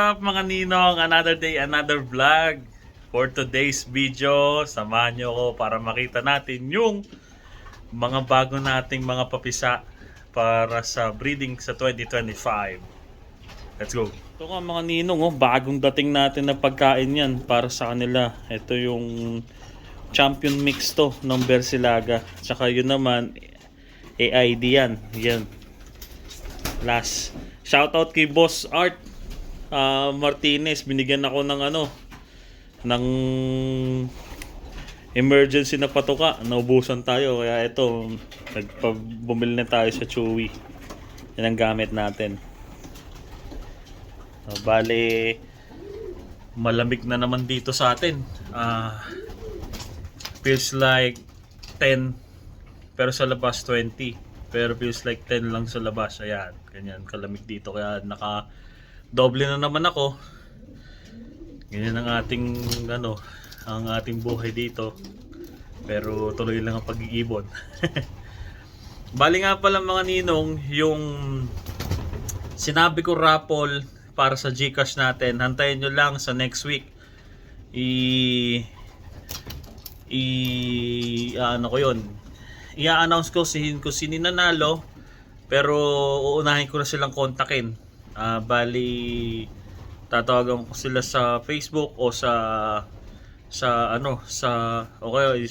up mga ninong? Another day, another vlog. For today's video, samahan nyo ako para makita natin yung mga bago nating mga papisa para sa breeding sa 2025. Let's go. Ito nga mga ninong, bagong dating natin na pagkain yan para sa kanila. Ito yung champion mix to ng Bersilaga. Tsaka yun naman, AID yan. Yan. Last. Shoutout kay Boss Art Martinez. Binigyan ako ng emergency na patuka. Naubusan tayo. Kaya ito, bumili na tayo sa Chewy. Yan ang gamit natin. Bale, malamig na naman dito sa atin. Feels like 10 pero sa labas 20. Pero feels like 10 lang sa labas. Ayan, ganyan kalamig dito. Kaya naka-doble na naman ako. Ganyan ang ating ang ating buhay dito. Pero tuloy lang ang pag-iibon. Bali nga pala mga ninong, yung sinabi ko raffle para sa GCash natin. Hantayin nyo lang sa next week. I-announce ko kung sino nanalo, pero uunahin ko na silang kontakin. Bali tatawagan ko sila sa Facebook o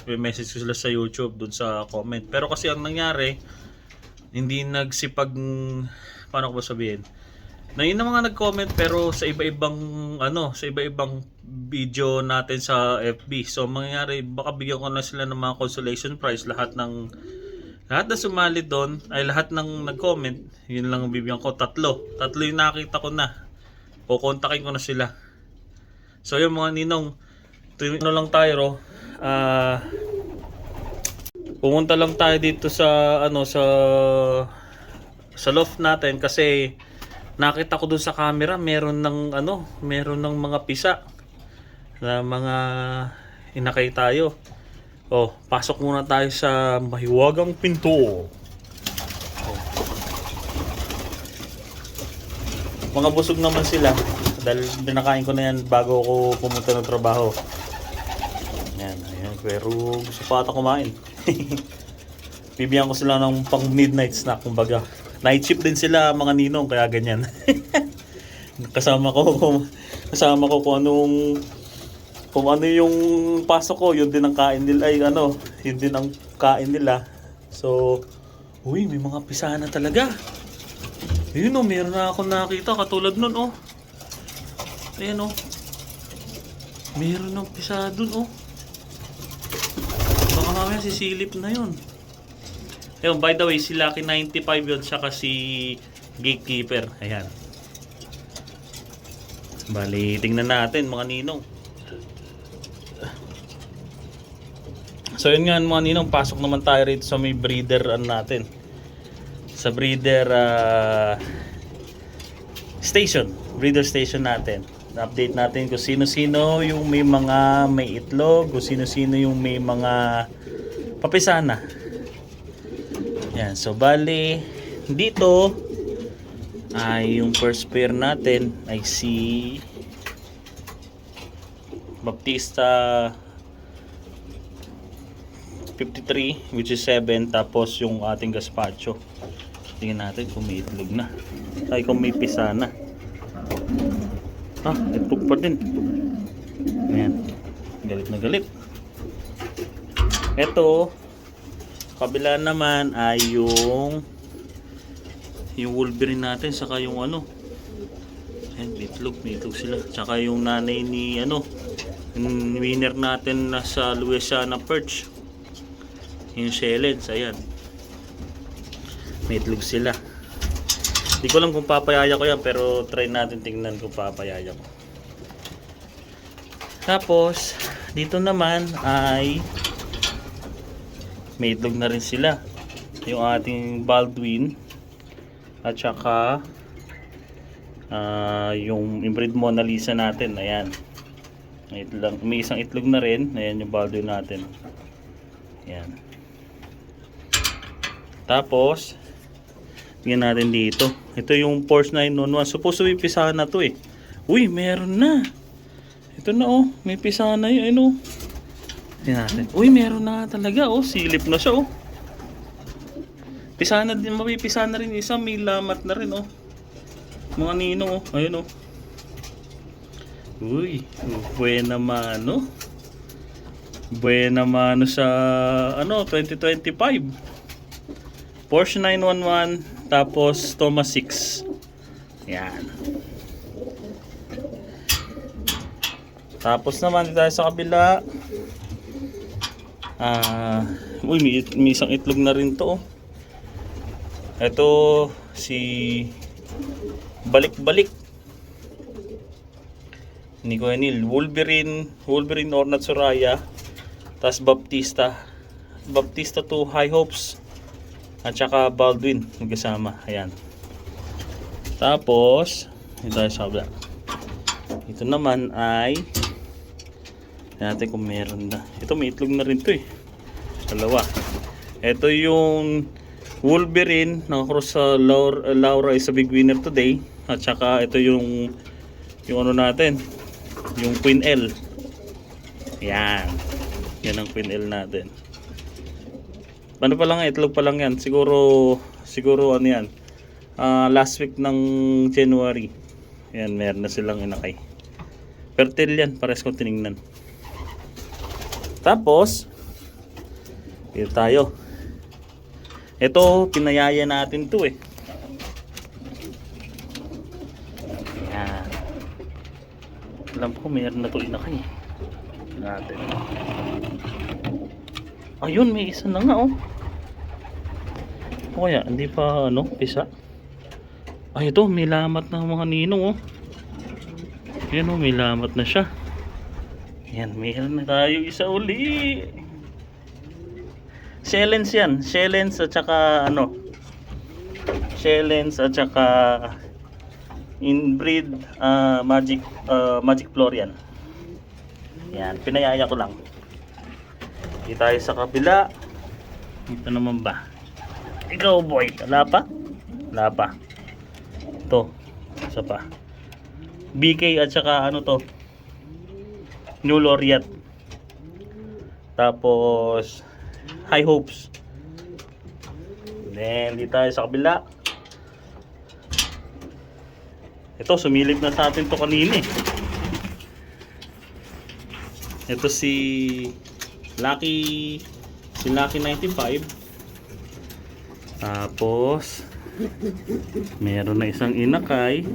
may message ko sila sa YouTube dun sa comment. Pero kasi ang nangyari, hindi nagsipag, paano ko ba sabihin? Na yun ang mga nag-comment pero sa iba-ibang video natin sa FB. So mangyayari, baka bigyan ko na sila ng mga consolation prize. Lahat na sumali doon ay lahat ng nag-comment, yun lang ang bibigyan ko. Tatlo yung nakita ko na. Kukontakin ko na sila. So yung mga ninong, lang tayo pumunta lang tayo dito sa loft natin kasi nakita ko dun sa camera meron ng mga pisa na mga inakay tayo. Pasok muna tayo sa mahiwagang pinto. Mga busog naman sila dahil binakain ko na yan bago ako pumunta ng trabaho. Ayan, pero gusto pa ata kumain. Bibigyan ko sila ng pang midnight snack, kumbaga. Night shift din sila mga ninong, kaya ganyan. kasama ko kung ano yung pasok ko, yun din ang kain nila. Yun din ang kain nila. So, may mga pisahan na talaga. Ayun meron na ako nakita katulad nun Ayan meron ng pisahan dun Baka mamaya sisilip na yun. Ayun, by the way, si Lucky 95 yun, saka si Gatekeeper. Ayan. Bali, tingnan natin mga ninong. So yun nga mga ninong, pasok naman tayo rito sa may breeder natin. Sa breeder station. Breeder station natin. Update natin kung sino-sino yung may itlog, kung sino-sino yung may mga papisana. Yan, so bali dito ay yung first pair natin ay si Baptista 53, which is 7, tapos yung ating gazpacho. Tingnan natin kung may itlog na ay kung may pisa na. Itlog pa din. Ayan, galit na galit. Ito kabila naman ay yung Wolverine natin, saka yung ayan, may itlog sila, saka yung nanay ni yung winner natin na sa Louisiana Perch, yung Shellens. Ayan, may itlog sila. Di ko alam kung papayaya ko yan, pero try natin tingnan kung papayaya ko. Tapos dito naman ay may itlog na rin sila, yung ating Baldwin at saka yung inbreed Mona Lisa natin. Ayan, may isang itlog na rin. Ayan yung Baldwin natin. Ayan. Tapos tingnan natin dito, ito yung Porsche 911. Supposed to be pisahan na to Uy, meron na. Ito na oh, may pisana yun, ano. Tingnan natin. Uy, meron na nga talaga oh, silip na siya oh. Pisana din, mapipisana rin isa, may lamat na rin oh. Mga ninong oh, ayun oh. Uy, buena mano. Buena mano sa ano, 2025. Porsche 911 tapos Thomas 6. Yan. Tapos naman tayo sa kabila. Uy, may isang itlog na rin to. Ito si Balik-Balik ni Kuenil, Wolverine Ornat Soraya, tas Baptista 2 High Hopes, at saka Baldwin magkasama. Ayan. Tapos ito ay sabla. Ito naman ay natin kung meron na. Ito may itlog na rin to eh. Dalawa. Ito yung Wolverine nakakross sa Laura is a big winner today. At saka ito yung ano natin, yung Queen L. Yan. Yan ang Queen L natin. Ano pa lang, itlog pa lang yan. Siguro ano yan. Last week ng January. Yan, meron na silang inakay. Fertile yan, pares kong tinignan. Tapos dito tayo. Ito, pinayaya natin to eh. Yan. Alam ko mayroon na to inakay natin. Ayun, may isa na nga oh. O kaya, hindi pa ano, pisa. Ay ito, may lamat na mga ninong oh. Yan oh, may lamat na siya. Yan, mayroon na tayo isa uli. Shellens yan. Shellens at saka ano. Shellens at saka inbreed Magic Florian. Yan, pinayaya ko lang. Dito tayo sa kabila. Ito naman ba? Ikaw boy, wala pa? Wala pa. Ito, isa pa. BK at saka ano to? New Laureate. Tapos High Hopes. Then dito tayo sa kabila. Ito, sumilip na sa atin to kanina eh. Ito si Lucky 95. Tapos meron na isang inakay.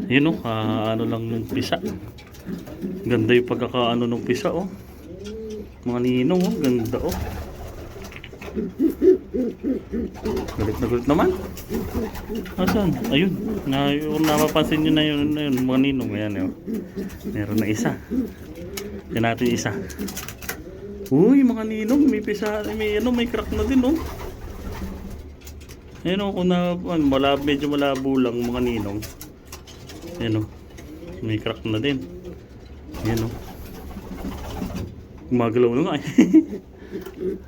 Yun oh, ano lang nung pisa. Ganda yung pagkakaano nung pisa oh. Mga ninong oh, ganda oh. Galit na galit naman. Asan? Ayun. Kung napapansin nyo na yun, mga ninong. Ayan oh. Meron na isa. Yan natin isa. Uy, mga ninong, may pisa, may crack na din oh. Ayan o, kung medyo malabo lang mga ninong. Ayan o, may crack na din. Ayan o, gumagalaw na nga eh.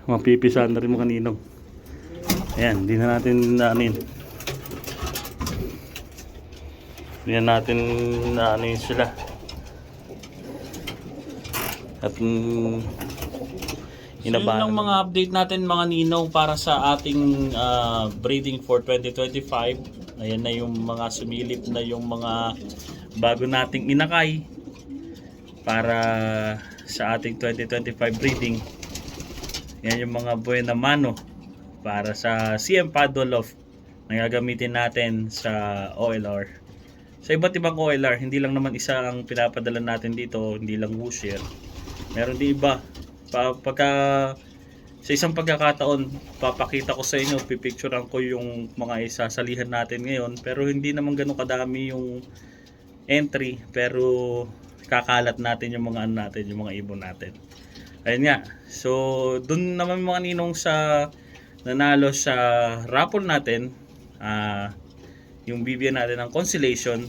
Mapipisa na rin mga ninong. Ayan, di na natin naanin. Di na natin naanin sila. At yun lang mga update natin mga ninong para sa ating breeding for 2025. Ayan na yung mga sumilip na yung mga bago nating inakay para sa ating 2025 breeding. Yan yung mga buena mano para sa CM Padoloff na gagamitin natin sa OLR. Sa iba't ibang OLR, hindi lang naman isa ang pinapadala natin dito, hindi lang Wusher. Meron din iba. Pagka sa isang pagkakataon papakita ko sa inyo, pipicturean ko yung mga isasalihan natin ngayon, pero hindi naman gano'ng kadami yung entry, pero kakalat natin yung mga natin, yung mga ibon natin. Ayun nga, so dun naman mga ninong sa nanalo sa raffle natin, yung bibigyan natin ng consolation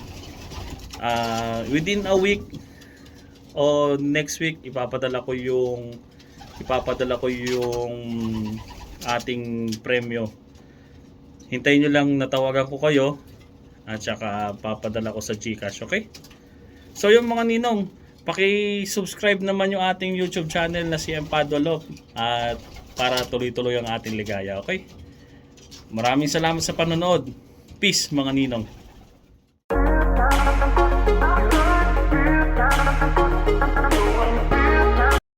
within a week o next week ipapadala ko yung ating premyo. Hintayin nyo lang, natawagan ko kayo At saka papadala ko sa GCash, okay? So yung mga ninong, paki-subscribe naman yung ating YouTube channel na si Empadolo at para tuloy-tuloy ang ating ligaya, okay? Maraming salamat sa panonood. Peace mga ninong.